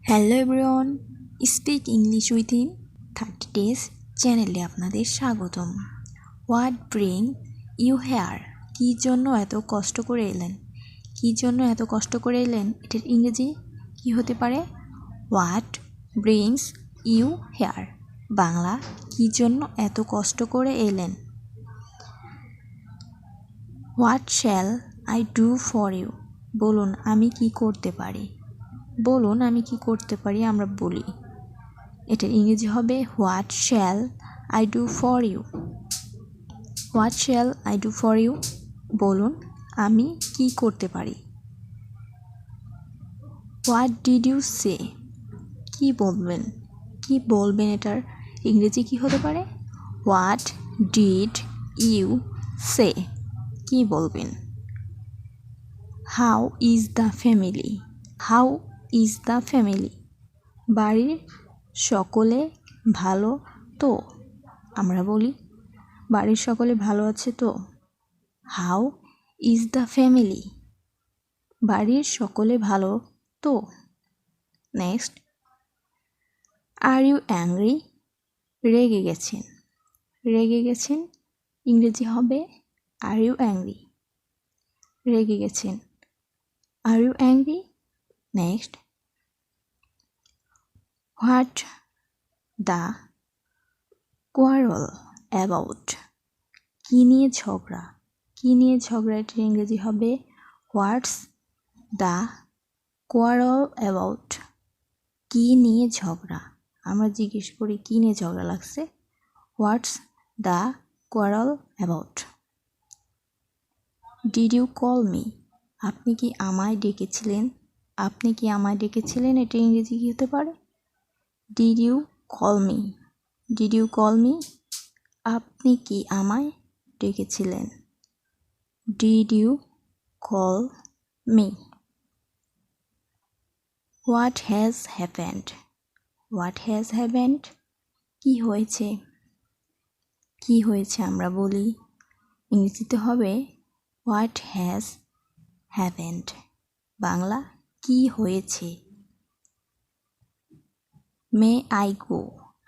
Hello everyone, speak English within 30 days চ্যানেলে আপনাদের স্বাগতম। What bring you here? কী জন্য এত কষ্ট করে এলেন? কী জন্য এত কষ্ট করে এলেন এটার ইংরেজি কী হতে পারে? What brings you here. Bangla, কী জন্য এত কষ্ট করে এলেন? What shall I do for you? বলুন আমি কি করতে পারি। বলুন আমি কি করতে পারি আমরা বলি, এটার ইংরেজি হবে what shall I do for you. What shall I do for you, বলুন আমি কি করতে পারি। What did you say? কি বলবেন, কি বলবেন এটার ইংরেজি কি হতে পারে? হোয়াট ডিড ইউ সে, কি বলবেন। How is the family? How is the family, বাড়ির সকলে ভালো তো? আমরা বলি বাড়ির সকলে ভালো আছে তো। হাউ ইজ দ্য ফ্যামিলি, বাড়ির সকলে ভালো তো। Next, are you angry? রেগে গেছেন। রেগে গেছেন ইংরেজি হবে আর ইউ অ্যাংরি। রেগে গেছেন, are you angry. Next, what the quarrel about? কী নিয়ে ঝগড়া? কী নিয়ে ঝগড়া এটার ইংরেজি হবে হোয়াটস দ্য কোয়ারল অ্যাবাউট। কী নিয়ে ঝগড়া? আমরা জিজ্ঞেস করি কী নিয়ে ঝগড়া লাগছে, what's the quarrel about. Did you call me? আপনি কি আমায় ডেকেছিলেন? আপনি কি আমায় ডেকেছিলেন এটা ইংরেজি কী হতে পারে? Did you call me. Did you call me, আপনি কি আমায় ডেকেছিলেন। Did you call me. What has happened? What has happened, কী হয়েছে। কী হয়েছে আমরা বলি, ইংরেজিতে হবে হোয়াট হ্যাজ হ্যাপেন্ড। বাংলা, কী হয়েছে। May I go?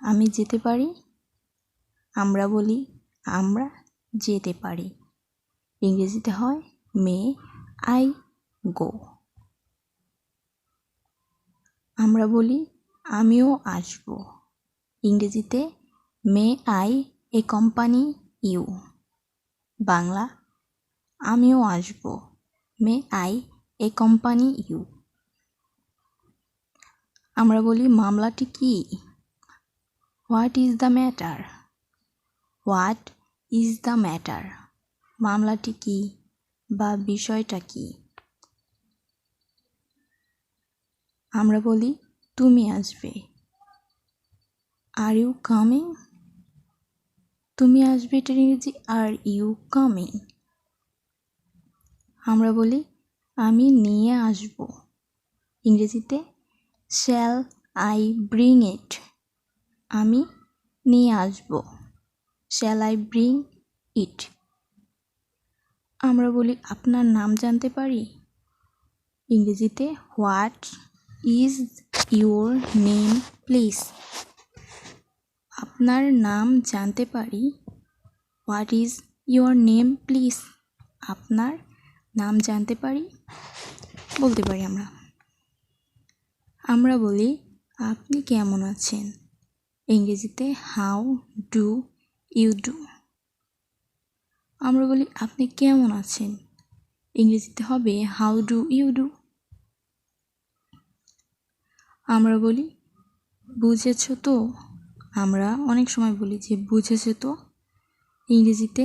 আমি যেতে পারি। আমরা বলি আমরা যেতে পারি, ইংরেজিতে হয় মে আই গো। আমরা বলি আমিও আসব, ইংরেজিতে may I accompany you. Bangla, আমিও আসব, মে আই অ্যাকম্পানি ইউ। আমরা বলি মামলাটি কি? What is the matter? What is the matter, মামলাটি কি বা বিষয়টা কি? আমরা বলি তুমি আসবে। Are you coming? তুমি আসবে এটার ইংরেজি আর ইউ কামিং। আমরা বলি আমি নিয়ে আসব, ইংরেজিতে শ্যাল আই ব্রিং ইট। আমি নিয়ে আসব, শ্যাল আই ব্রিং ইট। আমরা বলি আপনার নাম জানতে পারি, ইংরেজিতে what is your name please. আপনার নাম জানতে পারি, what is your name please. আপনার নাম জানতে পারি বলতে পারি আমরা। আমরা বলি আপনি কেমন আছেন, ইংরেজিতে হাউ ডু ইউ ডু। আমরা বলি আপনি কেমন আছেন, ইংরেজিতে হবে হাউ ডু ইউ ডু। আমরা বলি বুঝেছো তো? আমরা অনেক সময় বলি যে বুঝেছো তো, ইংরেজিতে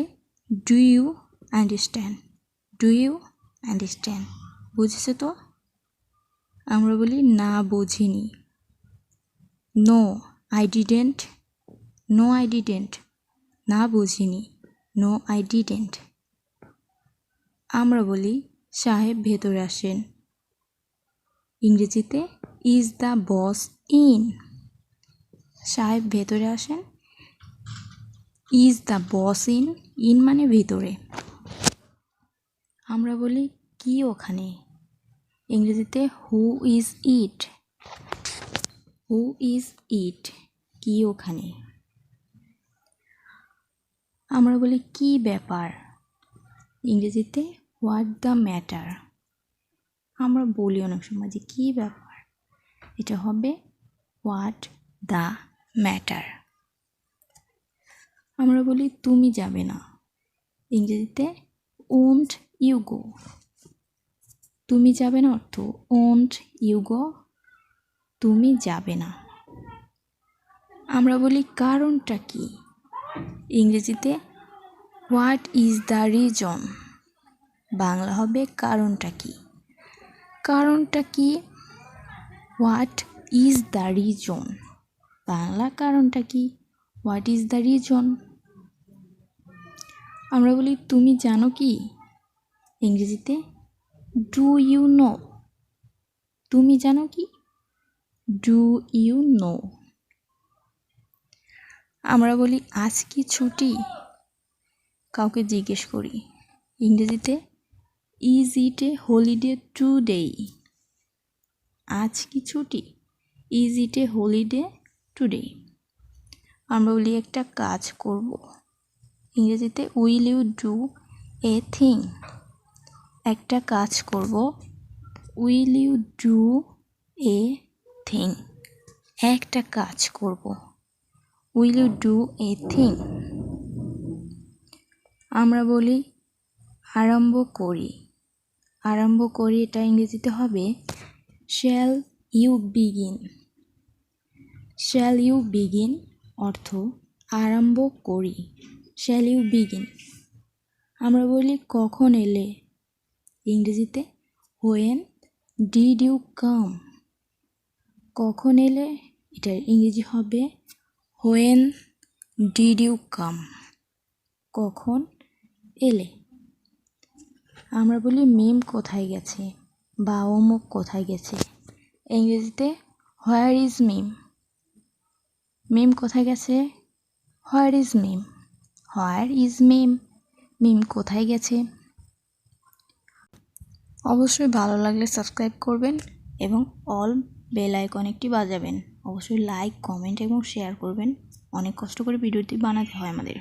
do you understand. Do you understand, বুঝেছো তো? আমরা বলি না বুঝিনি, no I didn't. No I didn't, না বুঝিনি, নো আই ডিডেন্ট। আমরা বলি সাহেব ভেতরে আসেন, ইংরেজিতে ইজ দ্য বস ইন। সাহেব ভেতরে আসেন, is the boss in. In মানে ভেতরে। আমরা বলি কি ওখানে, ইংরেজিতে who is it. Who is it, কি ওখানে। আমরা বলি কি ব্যাপার, ইংরেজিতে হোয়াট দ্য ম্যাটার। আমরা বলি অনেক সময় যে কি ব্যাপার, এটা হবে হোয়াট দ্য ম্যাটার। আমরা বলি তুমি যাবে না, ইংরেজিতে ওন্ট ইউ গো। তুমি যাবে না অর্থ ওন্ট ইউ গো, তুমি যাবে না। আমরা বলি কারণটা কি, ইংরেজিতে what is the reason. Bangla হবে কারণটা কি। কারণটা কি, what is the reason. Bangla কারণটা কি, হোয়াট ইজ দ্য রিজন। আমরা বলি তুমি জানো কি, ইংরেজিতে ডু ইউ নো। তুমি জানো কি, ডু ইউ নো। আমরা বলি আজ কি ছুটি, কাউকে জিজ্ঞেস করি, ইংরেজিতে is it a holiday today. আজ কি ছুটি, is it a holiday today. আমরা বলি একটা কাজ করব, ইংরেজিতে will you do a thing. একটা কাজ করব, will you do a thing. একটা কাজ করব, will you do a thing. আমরা বলি আরম্ভ করি। আরম্ভ করি, এটা ইংরেজিতে হবে shall you begin. Shall you begin অর্থ আরম্ভ করি, শ্যাল ইউ বিগিন। আমরা বলি কখন এলে, ইংরেজিতে হোয়েন ডিড ইউ কাম। কখন এলে, এটার ইংরেজি হবে হোয়েন ডিড ইউ কাম। কখন এলে। আমরা বলি মিম কোথায় গেছে বা অমুক কোথায় গেছে, ইংরেজিতে হোয়ার ইজ মিম। মিম কোথায় গেছে, where is meme. Where is মিম, মিম কোথায় গেছে। অবশ্যই ভালো লাগলে সাবস্ক্রাইব করবেন এবং অল বেল আইকন একটি বাজাবেন। অবশ্যই লাইক, কমেন্ট এবং শেয়ার করবেন। অনেক কষ্ট করে ভিডিওটি বানাতে হয় আমাদের।